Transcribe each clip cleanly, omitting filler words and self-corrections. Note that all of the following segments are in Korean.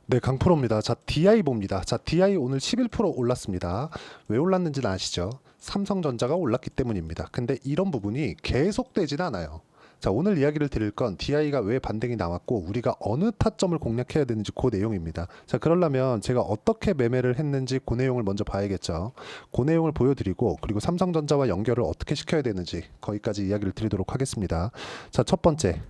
네, 강프로입니다. 자, DI 봅니다. 자, DI 오늘 11% 올랐습니다. 왜 올랐는지는 아시죠? 삼성전자가 올랐기 때문입니다. 근데 이런 부분이 계속되지는 않아요. 자, 오늘 이야기를 드릴 건 DI가 왜 반등이 나왔고 우리가 어느 타점을 공략해야 되는지 그 내용입니다. 자, 그러려면 제가 어떻게 매매를 했는지 그 내용을 먼저 봐야겠죠. 그 내용을 보여드리고 그리고 삼성전자와 연결을 어떻게 시켜야 되는지 거기까지 이야기를 드리도록 하겠습니다. 자, 첫 번째.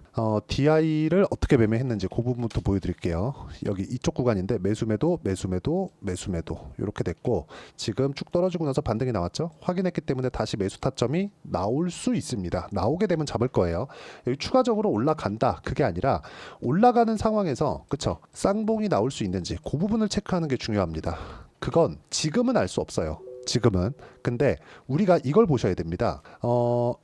DI를 어떻게 매매했는지 그 부분부터 보여드릴게요. 여기 이쪽 구간인데 매수매도 매수매도 매수매도 이렇게 됐고 지금 쭉 떨어지고 나서 반등이 나왔죠. 확인했기 때문에 다시 매수 타점이 나올 수 있습니다. 나오게 되면 잡을 거예요. 여기 추가적으로 올라간다 그게 아니라 올라가는 상황에서 그쵸 쌍봉이 나올 수 있는지 그 부분을 체크하는 게 중요합니다. 그건 지금은 알 수 없어요. 지금은. 근데 우리가 이걸 보셔야 됩니다.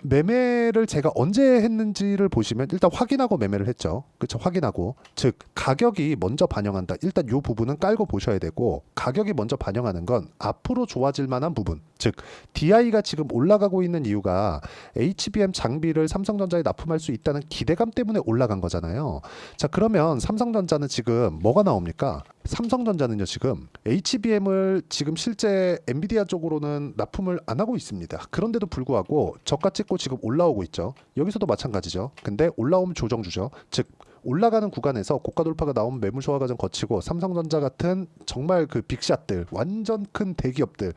매매를 제가 언제 했는지를 보시면 일단 확인하고 매매를 했죠. 그쵸? 확인하고. 즉, 가격이 먼저 반영한다. 일단 이 부분은 깔고 보셔야 되고, 가격이 먼저 반영하는 건 앞으로 좋아질 만한 부분. 즉, DI가 지금 올라가고 있는 이유가 HBM 장비를 삼성전자에 납품할 수 있다는 기대감 때문에 올라간 거잖아요. 자, 그러면 삼성전자는 지금 뭐가 나옵니까? 삼성전자는요, 지금 HBM을 지금 실제 엔비디아 쪽으로는 납품을 안 하고 있습니다. 그런데도 불구하고 저가 찍고 지금 올라오고 있죠. 여기서도 마찬가지죠. 근데 올라오면 조정 주죠. 즉 올라가는 구간에서 고가 돌파가 나오면 매물 소화 과정 거치고 삼성전자 같은 정말 그 빅샷들 완전 큰 대기업들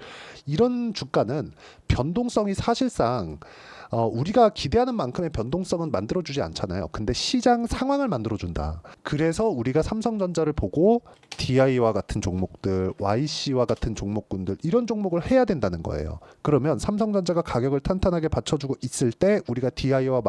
이런 주가는 변동성이 사실상 우리가 기대하는 만큼의 변동성은 만들어주지 않잖아요. 근데 시장 상황을 만들어준다. 그래서 우리가 삼성전자를 보고 DI와 같은 종목들, YC와 같은 종목군들 이런 종목을 해야 된다는 거예요. 그러면 삼성전자가 가격을 탄탄하게 받쳐주고 있을 때 우리가 DI와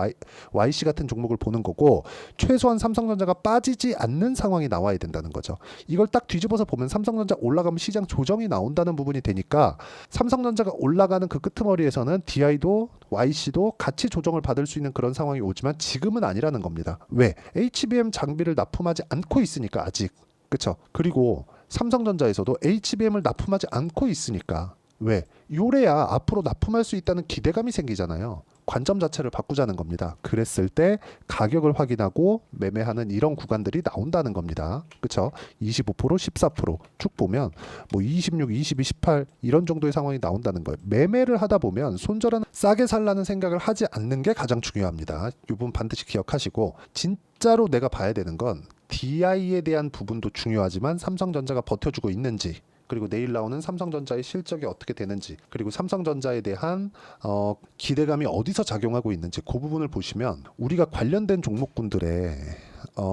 YC 같은 종목을 보는 거고 최소한 삼성전자가 빠지지 않는 상황이 나와야 된다는 거죠. 이걸 딱 뒤집어서 보면 삼성전자 올라가면 시장 조정이 나온다는 부분이 되니까 삼성전자가 올라가는 그 끄트머리에서는 DI도 YC도 같이 조정을 받을 수 있는 그런 상황이 오지만 지금은 아니라는 겁니다. 왜? HBM 장비를 납품하지 않고 있으니까 아직. 그쵸? 그리고 삼성전자에서도 HBM을 납품하지 않고 있으니까 왜? 요래야 앞으로 납품할 수 있다는 기대감이 생기잖아요. 관점 자체를 바꾸자는 겁니다. 그랬을 때 가격을 확인하고 매매하는 이런 구간들이 나온다는 겁니다. 그쵸? 25%, 14%쭉 보면 뭐 26, 22, 18 이런 정도의 상황이 나온다는 거예요. 매매를 하다 보면 손절하는 싸게 살라는 생각을 하지 않는 게 가장 중요합니다. 이 부분 반드시 기억하시고 진짜로 내가 봐야 되는 건 DI에 대한 부분도 중요하지만 삼성전자가 버텨주고 있는지 그리고 내일 나오는 삼성전자의 실적이 어떻게 되는지 그리고 삼성전자에 대한 기대감이 어디서 작용하고 있는지 그 부분을 보시면 우리가 관련된 종목군들의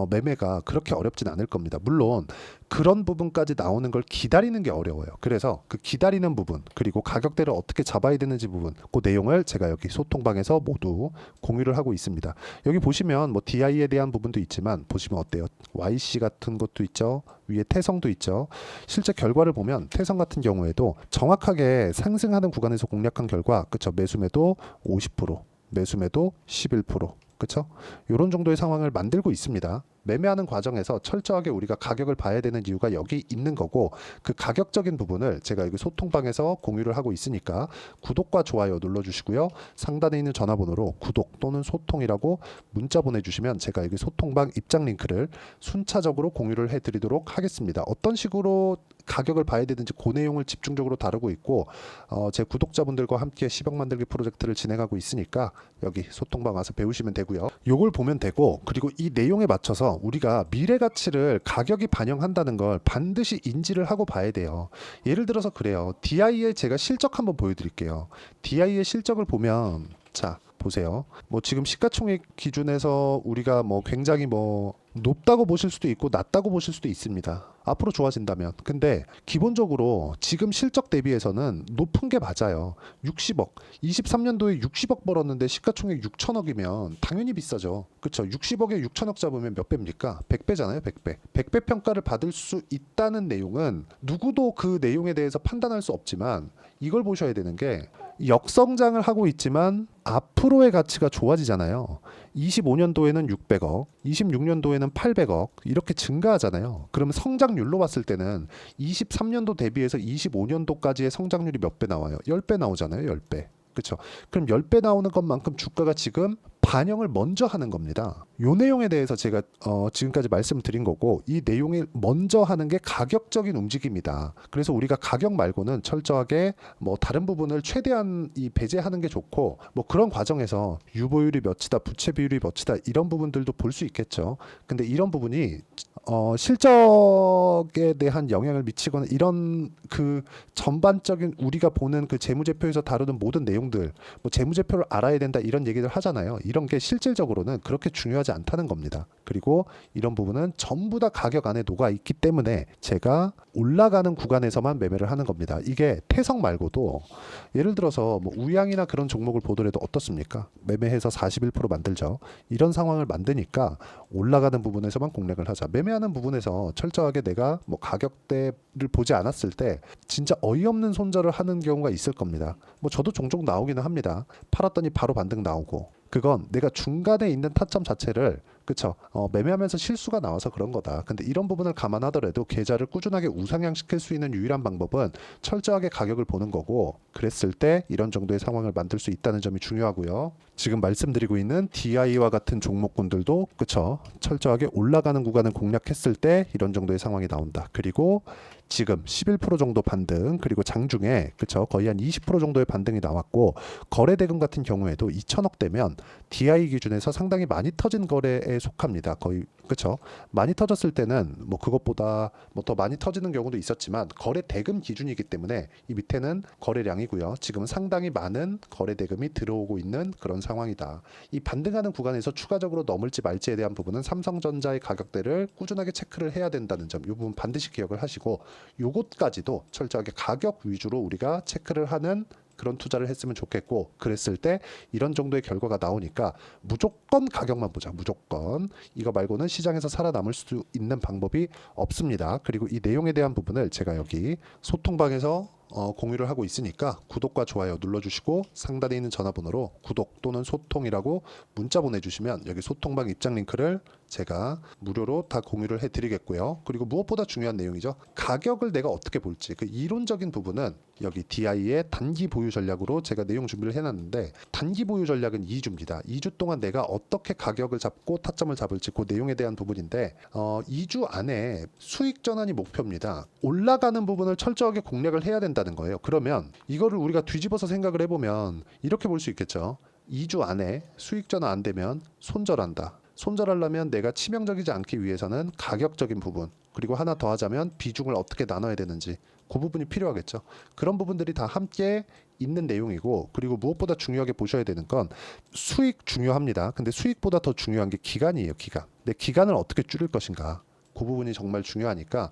매매가 그렇게 어렵진 않을 겁니다. 물론 그런 부분까지 나오는 걸 기다리는 게 어려워요. 그래서 그 기다리는 부분 그리고 가격대를 어떻게 잡아야 되는지 부분 그 내용을 제가 여기 소통방에서 모두 공유를 하고 있습니다. 여기 보시면 뭐 DI에 대한 부분도 있지만 보시면 어때요? YC 같은 것도 있죠. 위에 태성도 있죠. 실제 결과를 보면 태성 같은 경우에도 정확하게 상승하는 구간에서 공략한 결과 그쵸? 매수매도 50% 매수매도 11% 그쵸? 이런 정도의 상황을 만들고 있습니다. 매매하는 과정에서 철저하게 우리가 가격을 봐야 되는 이유가 여기 있는 거고 그 가격적인 부분을 제가 여기 소통방에서 공유를 하고 있으니까 구독과 좋아요 눌러주시고요. 상단에 있는 전화번호로 구독 또는 소통이라고 문자 보내주시면 제가 여기 소통방 입장 링크를 순차적으로 공유를 해드리도록 하겠습니다. 어떤 식으로 가격을 봐야 되는지 그 내용을 집중적으로 다루고 있고 제 구독자분들과 함께 10억 만들기 프로젝트를 진행하고 있으니까 여기 소통방 와서 배우시면 되고요. 요걸 보면 되고 그리고 이 내용에 맞춰서 우리가 미래 가치를 가격이 반영한다는 걸 반드시 인지를 하고 봐야 돼요. 예를 들어서 그래요. DI의 제가 실적 한번 보여드릴게요. DI의 실적을 보면 자 보세요. 뭐 지금 시가총액 기준에서 우리가 뭐 굉장히 뭐 높다고 보실 수도 있고 낮다고 보실 수도 있습니다. 앞으로 좋아진다면. 근데 기본적으로 지금 실적 대비해서는 높은 게 맞아요. 60억. 23년도에 60억 벌었는데 시가총액 6천억이면 당연히 비싸죠. 그쵸? 60억에 6천억 잡으면 몇 배입니까? 100배잖아요. 100배. 100배 평가를 받을 수 있다는 내용은 누구도 그 내용에 대해서 판단할 수 없지만 이걸 보셔야 되는 게 역성장을 하고 있지만 앞으로의 가치가 좋아지잖아요. 25년도에는 600억, 26년도에는 800억 이렇게 증가하잖아요. 그러면 성장률로 봤을 때는 23년도 대비해서 25년도까지의 성장률이 몇 배 나와요? 10배 나오잖아요. 10배. 그렇죠? 그럼 10배 나오는 것만큼 주가가 지금 반영을 먼저 하는 겁니다. 요 내용에 대해서 제가 지금까지 말씀드린 거고, 이 내용을 먼저 하는 게 가격적인 움직임이다. 그래서 우리가 가격 말고는 철저하게 뭐 다른 부분을 최대한 이 배제하는 게 좋고, 뭐 그런 과정에서 유보율이 몇이다, 부채 비율이 몇이다, 이런 부분들도 볼 수 있겠죠. 근데 이런 부분이 실적에 대한 영향을 미치거나 이런 그 전반적인 우리가 보는 그 재무제표에서 다루는 모든 내용들, 뭐 재무제표를 알아야 된다 이런 얘기들 하잖아요. 이런 게 실질적으로는 그렇게 중요하지 않다는 겁니다. 그리고 이런 부분은 전부 다 가격 안에 녹아 있기 때문에 제가 올라가는 구간에서만 매매를 하는 겁니다. 이게 태석 말고도 예를 들어서 뭐 우양이나 그런 종목을 보더라도 어떻습니까? 매매해서 41% 만들죠. 이런 상황을 만드니까 올라가는 부분에서만 공략을 하자. 매매하는 부분에서 철저하게 내가 뭐 가격대를 보지 않았을 때 진짜 어이없는 손절을 하는 경우가 있을 겁니다. 뭐 저도 종종 나오기는 합니다. 팔았더니 바로 반등 나오고, 그건 내가 중간에 있는 타점 자체를 그쵸 매매하면서 실수가 나와서 그런 거다. 근데 이런 부분을 감안하더라도 계좌를 꾸준하게 우상향시킬 수 있는 유일한 방법은 철저하게 가격을 보는 거고, 그랬을 때 이런 정도의 상황을 만들 수 있다는 점이 중요하고요. 지금 말씀드리고 있는 DI와 같은 종목군들도 그쵸 철저하게 올라가는 구간을 공략했을 때 이런 정도의 상황이 나온다. 그리고 지금 11% 정도 반등, 그리고 장중에 그쵸 거의 한 20% 정도의 반등이 나왔고, 거래 대금 같은 경우에도 2천억대면 DI 기준에서 상당히 많이 터진 거래에 속합니다. 거의 그쵸 많이 터졌을 때는 뭐 그것보다 뭐 더 많이 터지는 경우도 있었지만 거래 대금 기준이기 때문에 이 밑에는 거래량이고요. 지금은 상당히 많은 거래 대금이 들어오고 있는 그런 상황이다. 이 반등하는 구간에서 추가적으로 넘을지 말지에 대한 부분은 삼성전자의 가격대를 꾸준하게 체크를 해야 된다는 점, 이 부분 반드시 기억을 하시고, 요것까지도 철저하게 가격 위주로 우리가 체크를 하는 그런 투자를 했으면 좋겠고, 그랬을 때 이런 정도의 결과가 나오니까 무조건 가격만 보자. 무조건 이거 말고는 시장에서 살아남을 수 있는 방법이 없습니다. 그리고 이 내용에 대한 부분을 제가 여기 소통방에서 공유를 하고 있으니까 구독과 좋아요 눌러주시고, 상단에 있는 전화번호로 구독 또는 소통이라고 문자 보내주시면 여기 소통방 입장 링크를 제가 무료로 다 공유를 해드리겠고요. 그리고 무엇보다 중요한 내용이죠. 가격을 내가 어떻게 볼지, 그 이론적인 부분은 여기 DI의 단기 보유 전략으로 제가 내용 준비를 해놨는데, 단기 보유 전략은 2주입니다. 2주 동안 내가 어떻게 가격을 잡고 타점을 잡을지 그 내용에 대한 부분인데, 2주 안에 수익 전환이 목표입니다. 올라가는 부분을 철저하게 공략을 해야 된다는 거예요. 그러면 이거를 우리가 뒤집어서 생각을 해보면 이렇게 볼 수 있겠죠. 2주 안에 수익 전환 안 되면 손절한다. 손절하려면 내가 치명적이지 않기 위해서는 가격적인 부분, 그리고 하나 더 하자면 비중을 어떻게 나눠야 되는지, 그 부분이 필요하겠죠. 그런 부분들이 다 함께 있는 내용이고, 그리고 무엇보다 중요하게 보셔야 되는 건 수익 중요합니다. 근데 수익보다 더 중요한 게 기간이에요. 기간. 근데 기간을 어떻게 줄일 것인가, 그 부분이 정말 중요하니까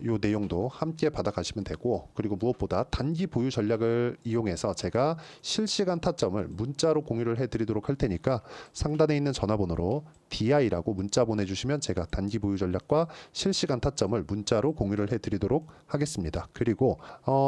이 내용도 함께 받아가시면 되고, 그리고 무엇보다 단기 보유 전략을 이용해서 제가 실시간 타점을 문자로 공유를 해드리도록 할 테니까 상단에 있는 전화번호로 DI라고 문자 보내주시면 제가 단기 보유 전략과 실시간 타점을 문자로 공유를 해드리도록 하겠습니다. 그리고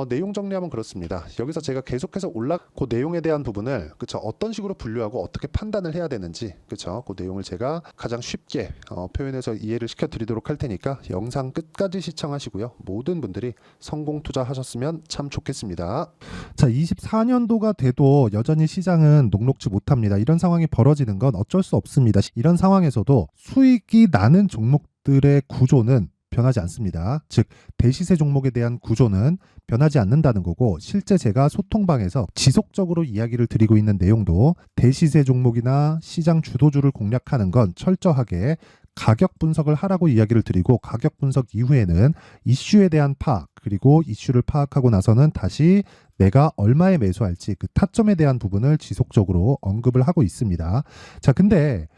내용 정리하면 그렇습니다. 여기서 제가 계속해서 그 내용에 대한 부분을 그쵸 어떤 식으로 분류하고 어떻게 판단을 해야 되는지 그쵸 그 내용을 제가 가장 쉽게 표현해서 이해를 시켜드리도록 할 테니까 영상 끝까지 시청하시고요. 모든 분들이 성공 투자하셨으면 참 좋겠습니다. 자, 24년도가 돼도 여전히 시장은 녹록지 못합니다. 이런 상황이 벌어지는 건 어쩔 수 없습니다. 이런 상황에서도 수익이 나는 종목들의 구조는 변하지 않습니다. 즉 대시세 종목에 대한 구조는 변하지 않는다는 거고, 실제 제가 소통방에서 지속적으로 이야기를 드리고 있는 내용도 대시세 종목이나 시장 주도주를 공략하는 건 철저하게 가격 분석을 하라고 이야기를 드리고, 가격 분석 이후에는 이슈에 대한 파악, 그리고 이슈를 파악하고 나서는 다시 내가 얼마에 매수할지 그 타점에 대한 부분을 지속적으로 언급을 하고 있습니다. 자, 근데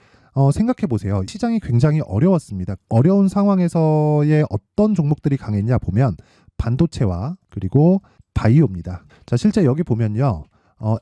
생각해 보세요. 시장이 굉장히 어려웠습니다. 어려운 상황에서의 어떤 종목들이 강했냐 보면 반도체와 그리고 바이오입니다. 자, 실제 여기 보면요.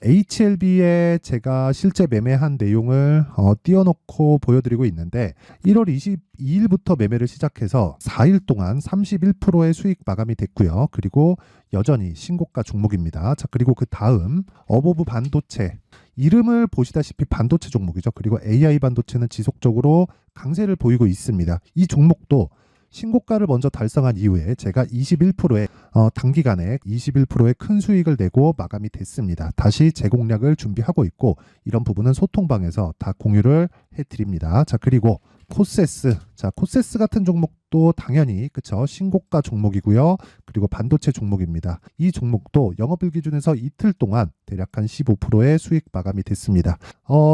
HLB에 제가 실제 매매한 내용을 띄워놓고 보여드리고 있는데, 1월 22일부터 매매를 시작해서 4일 동안 31%의 수익 마감이 됐고요. 그리고 여전히 신고가 종목입니다. 자, 그리고 그 다음 어보브 반도체, 이름을 보시다시피 반도체 종목이죠. 그리고 AI 반도체는 지속적으로 강세를 보이고 있습니다. 이 종목도 신고가를 먼저 달성한 이후에 제가 21%의 단기간에 21%의 큰 수익을 내고 마감이 됐습니다. 다시 재공략을 준비하고 있고 이런 부분은 소통방에서 다 공유를 해드립니다. 자, 그리고 코세스. 자, 코세스 같은 종목도 당연히 그쵸, 신고가 종목이고요. 그리고 반도체 종목입니다. 이 종목도 영업일 기준에서 이틀 동안 대략 한 15%의 수익 마감이 됐습니다.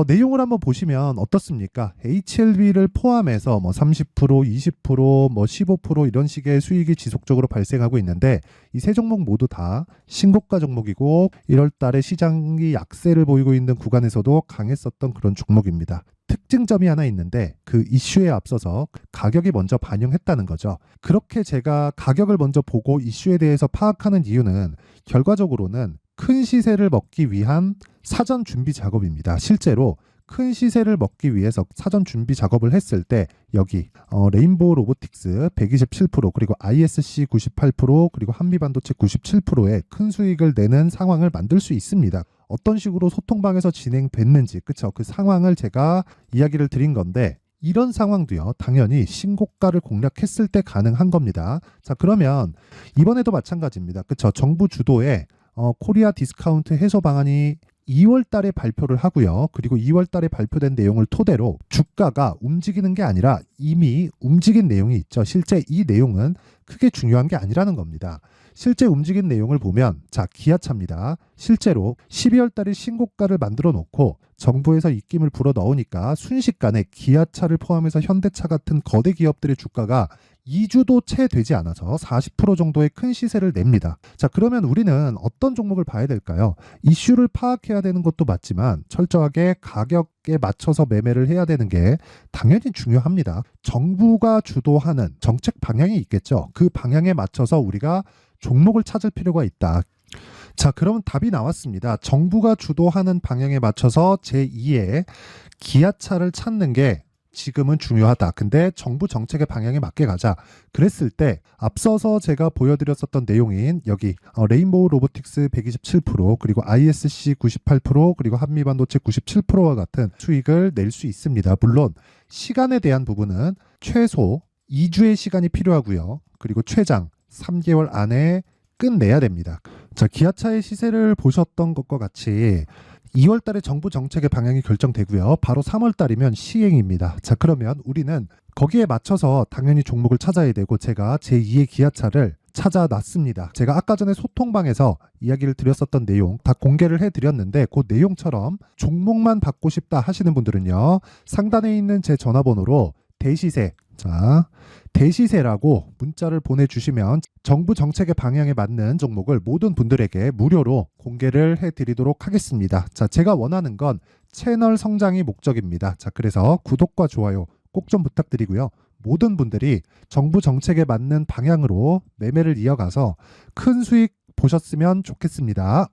내용을 한번 보시면 어떻습니까? HLB를 포함해서 뭐 30%, 20%, 뭐 15% 이런 식의 수익이 지속적으로 발생하고 있는데 이 세 종목 모두 다 신고가 종목이고 1월 달에 시장이 약세를 보이고 있는 구간에서도 강했었던 그런 종목입니다. 특징점이 하나 있는데 그 이슈에 앞서서 가격이 먼저 반영했다는 거죠. 그렇게 제가 가격을 먼저 보고 이슈에 대해서 파악하는 이유는 결과적으로는 큰 시세를 먹기 위한 사전 준비 작업입니다. 실제로 큰 시세를 먹기 위해서 사전 준비 작업을 했을 때 여기 레인보우 로보틱스 127% 그리고 ISC 98% 그리고 한미반도체 97%의 큰 수익을 내는 상황을 만들 수 있습니다. 어떤 식으로 소통방에서 진행됐는지 그쵸, 그 상황을 제가 이야기를 드린 건데 이런 상황도요 당연히 신고가를 공략했을 때 가능한 겁니다. 자, 그러면 이번에도 마찬가지입니다. 그쵸, 정부 주도의 코리아 디스카운트 해소 방안이 2월 달에 발표를 하고요. 그리고 2월 달에 발표된 내용을 토대로 주가가 움직이는 게 아니라 이미 움직인 내용이 있죠. 실제 이 내용은 크게 중요한 게 아니라는 겁니다. 실제 움직인 내용을 보면 자, 기아차입니다. 실제로 12월 달에 신고가를 만들어 놓고 정부에서 입김을 불어 넣으니까 순식간에 기아차를 포함해서 현대차 같은 거대 기업들의 주가가 2주도 채 되지 않아서 40% 정도의 큰 시세를 냅니다. 자, 그러면 우리는 어떤 종목을 봐야 될까요? 이슈를 파악해야 되는 것도 맞지만 철저하게 가격에 맞춰서 매매를 해야 되는 게 당연히 중요합니다. 정부가 주도하는 정책 방향이 있겠죠. 그 방향에 맞춰서 우리가 종목을 찾을 필요가 있다. 자, 그럼 답이 나왔습니다. 정부가 주도하는 방향에 맞춰서 제2의 기아차를 찾는 게 지금은 중요하다. 근데 정부 정책의 방향에 맞게 가자. 그랬을 때 앞서서 제가 보여드렸었던 내용인 여기 레인보우 로보틱스 127% 그리고 ISC 98% 그리고 한미반도체 97%와 같은 수익을 낼 수 있습니다. 물론 시간에 대한 부분은 최소 2주의 시간이 필요하고요. 그리고 최장 3개월 안에 끝내야 됩니다. 자, 기아차의 시세를 보셨던 것과 같이 2월 달에 정부 정책의 방향이 결정되고요. 바로 3월 달이면 시행입니다. 자, 그러면 우리는 거기에 맞춰서 당연히 종목을 찾아야 되고 제가 제2의 기아차를 찾아놨습니다. 제가 아까 전에 소통방에서 이야기를 드렸었던 내용 다 공개를 해드렸는데 그 내용처럼 종목만 받고 싶다 하시는 분들은요. 상단에 있는 제 전화번호로 대시세, 자, 대시세라고 문자를 보내주시면 정부 정책의 방향에 맞는 종목을 모든 분들에게 무료로 공개를 해드리도록 하겠습니다. 자, 제가 원하는 건 채널 성장이 목적입니다. 자, 그래서 구독과 좋아요 꼭 좀 부탁드리고요. 모든 분들이 정부 정책에 맞는 방향으로 매매를 이어가서 큰 수익 보셨으면 좋겠습니다.